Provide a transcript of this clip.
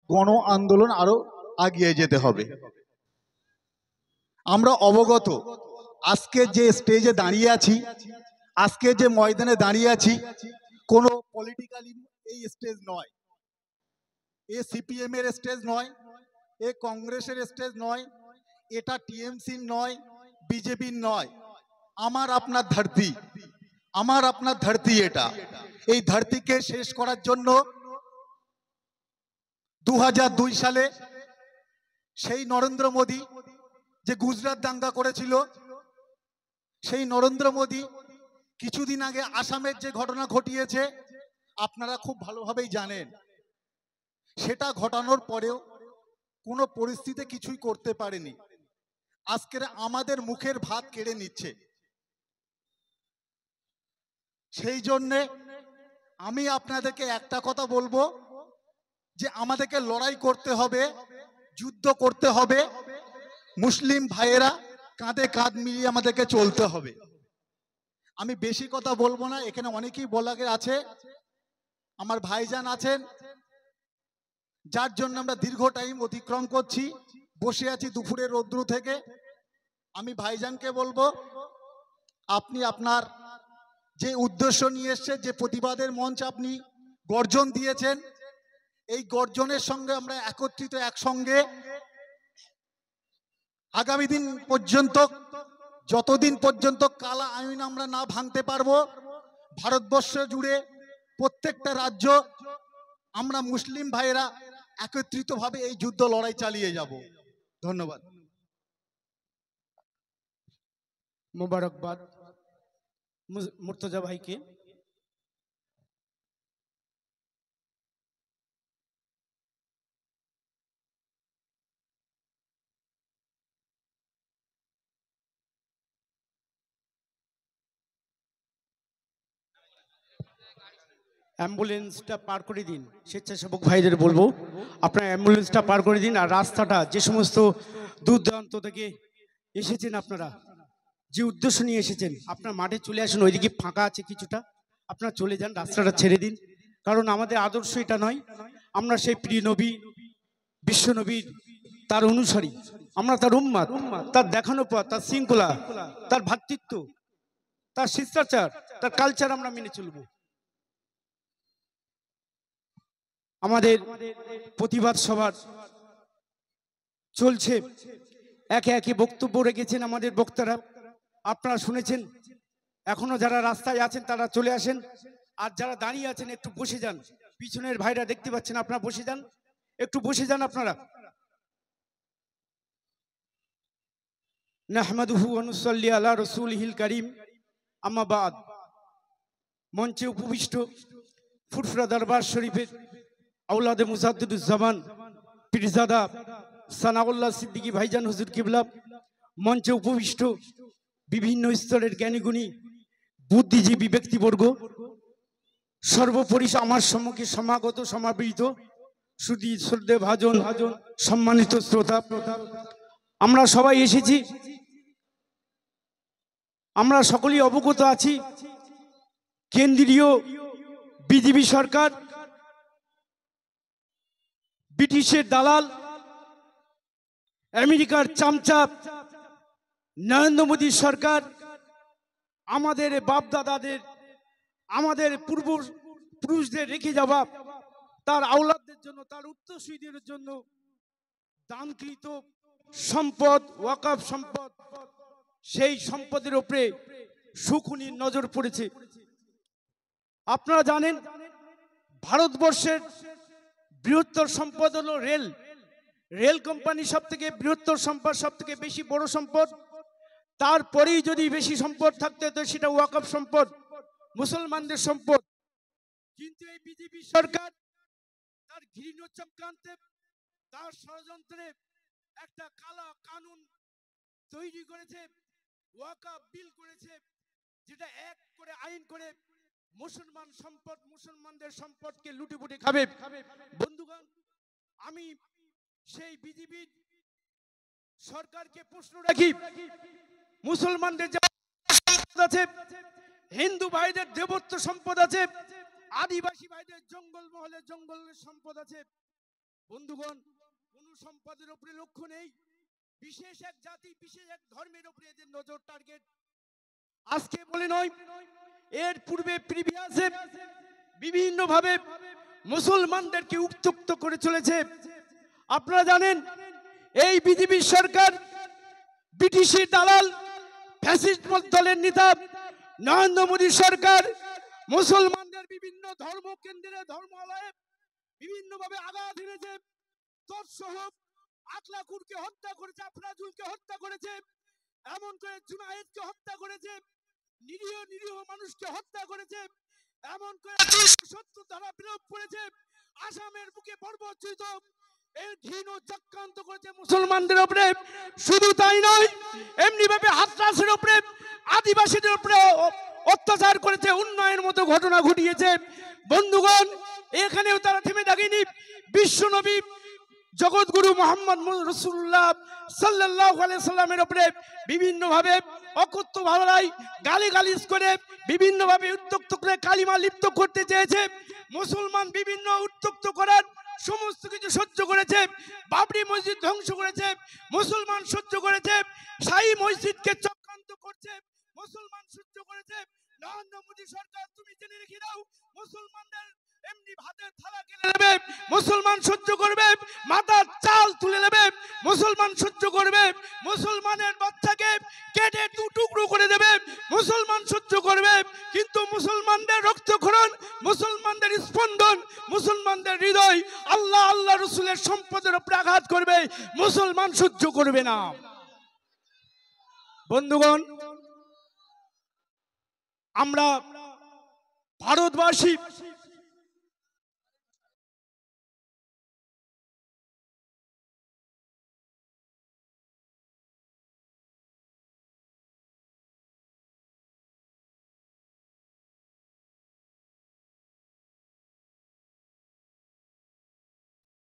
গণ আন্দোলন আরো এগিয়ে যেতে হবে। আমরা অবগত, আজকে যে স্টেজে দাঁড়িয়ে আছি, আজকে যে ময়দানে দাঁড়িয়ে আছি, কোনো পলিটিক্যালি এই স্টেজ নয়, এ সিপিএম এর স্টেজ নয়, এ কংগ্রেসের স্টেজ নয়, এটা টিএমসির নয়, বিজেপির নয়, আমার আপনার ধরতি, আমার আপনার ধরতি। এটা এই ধরতিকে শেষ করার জন্য 2002 সালে সেই নরেন্দ্র মোদী যে গুজরাট দাঙ্গা করেছিল, সেই নরেন্দ্র মোদী কিছুদিন আগে আসামের যে ঘটনা ঘটিয়েছে আপনারা খুব ভালোভাবেই জানেন। সেটা ঘটানোর পরেও কোনো পরিস্থিতি কিছুই করতে পারেনি। আজকের আমাদের মুখের ভাত কেড়ে নিচ্ছে। সেই জন্যে আমি আপনাদেরকে একটা কথা বলবো যে আমাদেরকে লড়াই করতে হবে, যুদ্ধ করতে হবে। মুসলিম ভাইয়েরা কাঁধে কাঁধ মিলিয়ে আমাদেরকে চলতে হবে। আমি বেশি কথা বলবো না, এখানে অনেকেই বলার আছে, আমার ভাইজান আছেন, যার জন্য আমরা দীর্ঘ টাইম অতিক্রম করছি, বসে আছি দুপুরের রৌদ্র থেকে। আমি ভাইজানকে বলবো, আপনি আপনার যে উদ্দেশ্য নিয়ে এসছে, যে প্রতিবাদের মঞ্চ আপনি গর্জন দিয়েছেন, এই গর্জনের সঙ্গে আমরা একত্রিত একসঙ্গে আগামী দিন পর্যন্ত, যতদিন পর্যন্ত কালা আইন আমরা না ভাঙতে পারবো, ভারতবর্ষ জুড়ে প্রত্যেকটা রাজ্য আমরা মুসলিম ভাইয়েরা একত্রিতভাবে এই যুদ্ধ লড়াই চালিয়ে যাব। ধন্যবাদ। মোবারকবাদ মুর্তজা ভাইকে। অ্যাম্বুলেন্সটা পার করে দিন, স্বেচ্ছাসেবক ভাইদের বলবো আপনারা অ্যাম্বুলেন্সটা পার করে দিন। আর রাস্তাটা, যে সমস্ত দূর দূরান্ত থেকে এসেছেন, আপনারা যে উদ্দেশ্য নিয়ে এসেছেন, আপনার মাঠে চলে আসুন, ওইদিকে ফাঁকা আছে কিছুটা, আপনারা চলে যান, রাস্তাটা ছেড়ে দিন। কারণ আমাদের আদর্শ এটা নয়, আমরা সেই প্রিয় নবী, বিশ্ব নবীর তার অনুসারী, আমরা তার উম্মাত, তার দেখানো পথ, তার শৃঙ্খলা, তার ভ্রাতৃত্ব, তার শিষ্টাচার, তার কালচার আমরা মেনে চলব। আমাদের প্রতিবাদ সভা চলছে, একে একে বক্তব্য রেখেছেন আমাদের বক্তারা, আপনারা শুনেছেন। এখনো যারা রাস্তায় আছেন তারা চলে আসেন, আর যারা দাঁড়িয়ে আছেন একটু বসে যান। পিছনের ভাইরা দেখতে পাচ্ছেন, আপনারা বসে যান, একটু বসে যান আপনারা। নাহমাদুহু ওয়া নুসাল্লি আলা রাসূলিহিল কারীম, আম্মা বাদ। মঞ্চে উপবিষ্ট ফুরফুরা দরবার শরীফের আওলাদে মুজাদ্দিদুজ্জামান পীরজাদা সানাউল্লাহ সিদ্দিকী ভাইজান হুজুর কিবলা, মঞ্চে উপবিষ্ট বিভিন্ন স্তরের জ্ঞানীগুণী বুদ্ধিজীবী ব্যক্তিবর্গ, সর্বোপরি আমার সম্মুখে সমাগত সমাবৃত সুধী শ্রদ্ধে ভাজন সম্মানিত শ্রোতা, আমরা সবাই এসেছি। আমরা সকলেই অবগত আছি, কেন্দ্রীয় বিজেপি সরকার, ব্রিটিশের দালাল, আমেরিকার চামচা নরেন্দ্র মোদী সরকার আমাদের বাপদাদাদের, আমাদের পূর্বপুরুষদের রেখে যাওয়া তার আওলাদদের জন্য, তার উত্তরসূরিদের জন্য দানকৃত সম্পদ, ওয়াকফ সম্পদ, সেই সম্পদের উপরে শকুনির নজর পড়েছে। আপনারা জানেন, ভারতবর্ষের বৃহত্তর সম্পদ হলো রেল। রেল কোম্পানি সব থেকে বৃহত্তর সম্পদ, সব থেকে বেশি বড় সম্পদ। তারপরেই যদি বেশি সম্পদ থাকতে তো সেটা ওয়াকফ সম্পদ, মুসলমানদের সম্পদ। কিন্তু এই বিজেপি সরকার তার ঘৃণ্য চক্রান্তে, তার ষড়যন্ত্রে একটা কালা কানুন তৈরি করেছে, ওয়াকফ বিল করেছে, যেটা এক করে আইন করে মুসলমান সম্পদ, মুসলমানদের সম্পদকে লুটেপুটে খাবে। বন্ধুগণ, আমি সেই বিজেপি সরকারকে প্রশ্ন রাখি, মুসলমানদের যে সম্পদ আছে, হিন্দু ভাইদের দেবত্ব সম্পদ আছে, আদিবাসী ভাইদের জঙ্গল মহলে জঙ্গলের সম্পদ আছে, বন্ধুগণ, কোন সম্পদের উপরে লক্ষ্য নেই, বিশেষ এক জাতি বিশেষ এক ধর্মের উপরে এদের নজর টার্গেট। আজকে বলে নয়, এর পূর্বে প্রিভিয়াসে বিভিন্ন ভাবে মুসলমানদেরকে উত্ত্যক্ত করে চলেছে। আপনারা জানেন এই বিজেপি সরকার, ব্রিটিশের দালাল, ফ্যাসিস্ট দলের নেতা নরেন্দ্র মোদী সরকার মুসলমানদের বিভিন্ন ধর্ম কেন্দ্রে ধর্মালয়ে বিভিন্ন ভাবে আঘাত এনেছে। তৎসহ আকলাকুরকে হত্যা করেছে, আফরাজুলকে হত্যা করেছে, এমন করে জুনায়েদকে হত্যা করেছে, নিরীহ নিরীহ মানুষকে হত্যা করেছে, এমন করে 270 ধারা প্রয়োগ করেছে। আসামের বুকে বর্বরচিত এই ঘৃণ চক্রান্ত করেছে মুসলমানদের উপরে। শুধু তাই নয়, এমনি ভাবে হাতরাসের উপরে, আদিবাসীদের উপরে অত্যাচার করেছে, উন্নয়নের মতো ঘটনা ঘটিয়েছে। বন্ধুগণ, এখানেও তারা থেমে থাকেনি। বিশ্বনবী জগৎগুরু মোহাম্মদ রাসূলুল্লাহ সাল্লাল্লাহু আলাইহি সাল্লামের উপরে বিভিন্ন ভাবে অকথ্য ভাষায় গালিগালিজ করে, বিভিন্ন ভাবে উত্ত্যক্ত করে কালিমা লিপ্ত করতে চেয়েছে। মুসলমান বিভিন্ন উত্ত্যক্ত করার সমস্ত কিছু সহ্য করেছে। বাবরি মসজিদ ধ্বংস করেছে, মুসলমান সহ্য করেছে। শাহী মসজিদকে চক্রান্ত করছে, মুসলমান সহ্য করেছে। নরেন্দ্র মোদী সরকার, তুমি জেনে রেখে দাও, মুসলমানদের এমনি ভাতের থালা কেড়ে নেবে, মুসলমান সহ্য করবে। মাথার চাল তুলে নেবে, মুসলমান সহ্য করবে। মুসলমানের বাচ্চাকে কেটে দু টুকরো করে দেবে, মুসলমান সহ্য করবে। কিন্তু মুসলমানদের রক্তক্ষরণ, মুসলমানদের স্পন্দন, মুসলমানদের হৃদয় আল্লাহ আল্লাহ রসুলের সম্পদের উপরে আঘাত করবে, মুসলমান সহ্য করবে না। বন্ধুগণ, আমরা ভারতবাসী